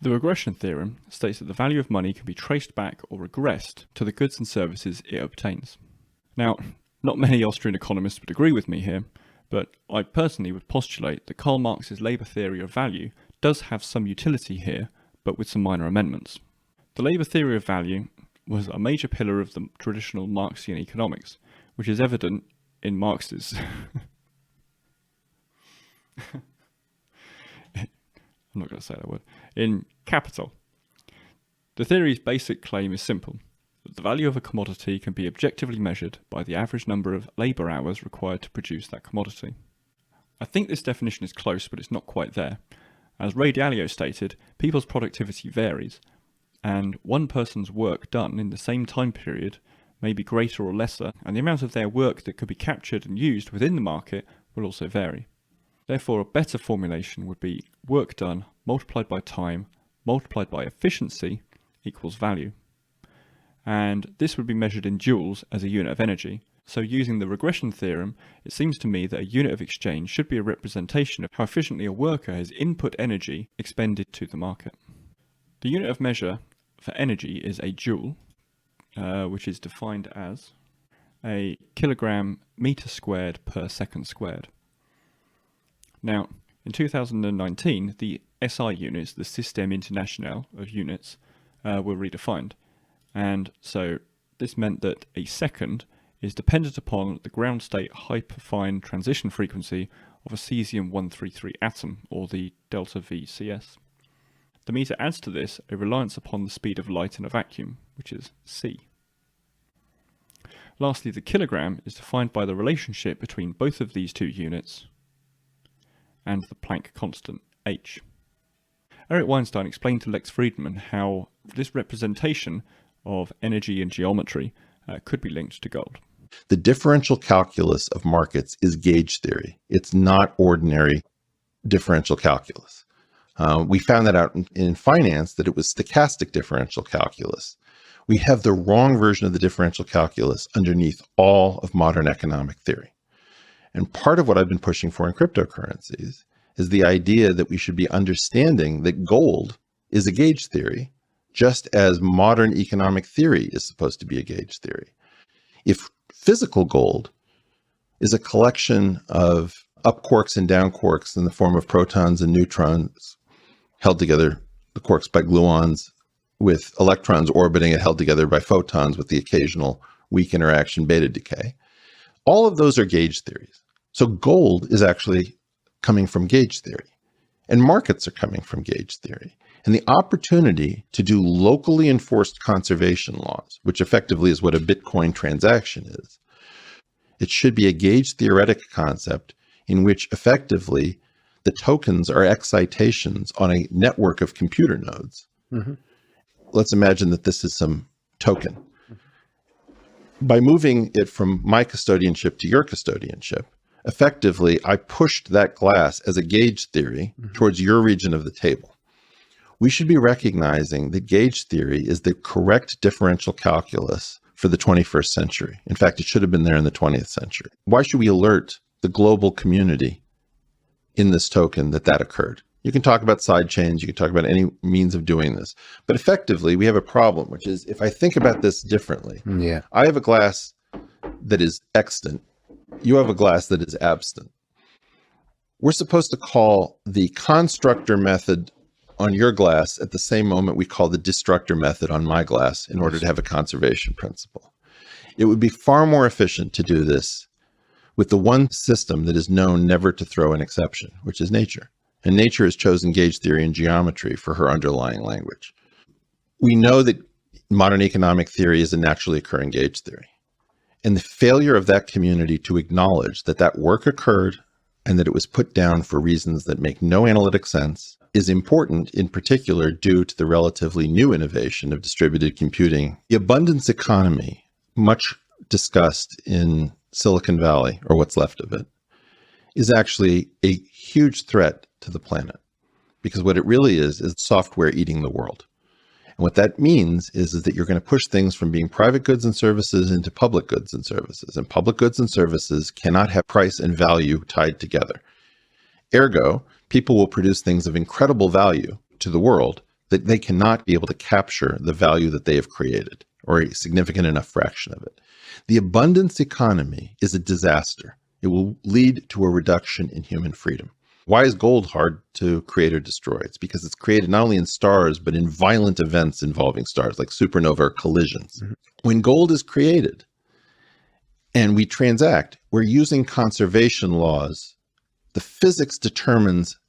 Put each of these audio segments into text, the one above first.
The regression theorem states that the value of money can be traced back or regressed to the goods and services it obtains. Now, not many Austrian economists would agree with me here, but I personally would postulate that Karl Marx's labour theory of value does have some utility here, but with some minor amendments. The labour theory of value was a major pillar of the traditional Marxian economics, which is evident in Marx's I'm not going to say that word. In Capital. The theory's basic claim is simple, that the value of a commodity can be objectively measured by the average number of labour hours required to produce that commodity. I think this definition is close, but it's not quite there. As Ray Dalio stated, people's productivity varies, and one person's work done in the same time period may be greater or lesser, and the amount of their work that could be captured and used within the market will also vary. Therefore, a better formulation would be work done multiplied by time multiplied by efficiency equals value. And this would be measured in joules as a unit of energy. So using the regression theorem, it seems to me that a unit of exchange should be a representation of how efficiently a worker has input energy expended to the market. The unit of measure for energy is a joule, which is defined as a kilogram meter squared per second squared. Now, in 2019, the SI units, the Système International of units, were redefined. And so this meant that a second is dependent upon the ground state hyperfine transition frequency of a cesium-133 atom, or the delta V CS. The meter adds to this a reliance upon the speed of light in a vacuum, which is c. Lastly, the kilogram is defined by the relationship between both of these two units and the Planck constant, h. Eric Weinstein explained to Lex Friedman how this representation of energy and geometry could be linked to gold. The differential calculus of markets is gauge theory. It's not ordinary differential calculus. We found that out in finance, that it was stochastic differential calculus. We have the wrong version of the differential calculus underneath all of modern economic theory. And part of what I've been pushing for in cryptocurrencies is the idea that we should be understanding that gold is a gauge theory, just as modern economic theory is supposed to be a gauge theory. If physical gold is a collection of up quarks and down quarks in the form of protons and neutrons held together, the quarks by gluons, with electrons orbiting it held together by photons with the occasional weak interaction beta decay, all of those are gauge theories. So gold is actually coming from gauge theory, and markets are coming from gauge theory. And the opportunity to do locally enforced conservation laws, which effectively is what a Bitcoin transaction is, it should be a gauge theoretic concept in which effectively the tokens are excitations on a network of computer nodes. Mm-hmm. Let's imagine that this is some token. By moving it from my custodianship to your custodianship, effectively, I pushed that glass as a gauge theory towards your region of the table. We should be recognizing that gauge theory is the correct differential calculus for the 21st century. In fact, it should have been there in the 20th century. Why should we alert the global community in this token that occurred? You can talk about side chains, you can talk about any means of doing this, but effectively we have a problem, which is if I think about this differently, I have a glass that is extant, you have a glass that is absent. We're supposed to call the constructor method on your glass at the same moment we call the destructor method on my glass in order to have a conservation principle. It would be far more efficient to do this with the one system that is known never to throw an exception, which is nature. And nature has chosen gauge theory and geometry for her underlying language. We know that modern economic theory is a naturally occurring gauge theory. And the failure of that community to acknowledge that work occurred and that it was put down for reasons that make no analytic sense is important, in particular, due to the relatively new innovation of distributed computing. The abundance economy, much discussed in Silicon Valley, or what's left of it, is actually a huge threat to the planet, because what it really is software eating the world. And what that means is that you're going to push things from being private goods and services into public goods and services, and public goods and services cannot have price and value tied together. Ergo, people will produce things of incredible value to the world that they cannot be able to capture the value that they have created, or a significant enough fraction of it. The abundance economy is a disaster. It will lead to a reduction in human freedom. Why is gold hard to create or destroy? It's because it's created not only in stars, but in violent events involving stars, like supernova collisions. Mm-hmm. When gold is created and we transact, we're using conservation laws. The physics determines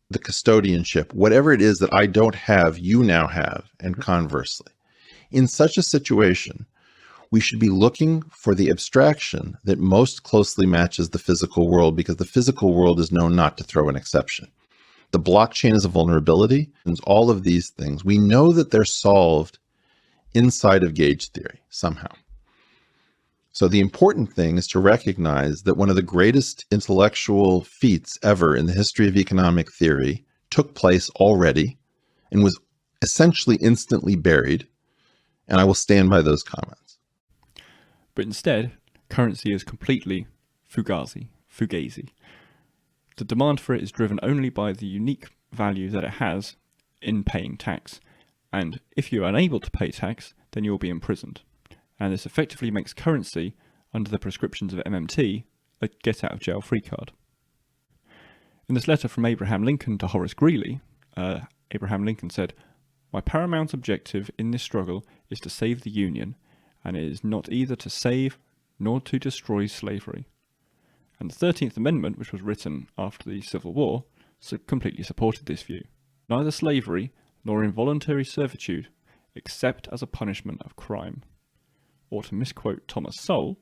the custodianship. Whatever it is that I don't have, you now have, and conversely. In such a situation, we should be looking for the abstraction that most closely matches the physical world, because the physical world is known not to throw an exception. The blockchain is a vulnerability, and all of these things, we know that they're solved inside of gauge theory somehow. So the important thing is to recognize that one of the greatest intellectual feats ever in the history of economic theory took place already and was essentially instantly buried, and I will stand by those comments. But instead, currency is completely fugazi. The demand for it is driven only by the unique value that it has in paying tax. And if you are unable to pay tax, then you will be imprisoned. And this effectively makes currency, under the prescriptions of MMT, a get-out-of-jail-free card. In this letter from Abraham Lincoln to Horace Greeley, Abraham Lincoln said, "My paramount objective in this struggle is to save the Union, and it is not either to save nor to destroy slavery." And the 13th Amendment, which was written after the Civil War, completely supported this view. Neither slavery nor involuntary servitude, except as a punishment of crime. Or to misquote Thomas Sowell,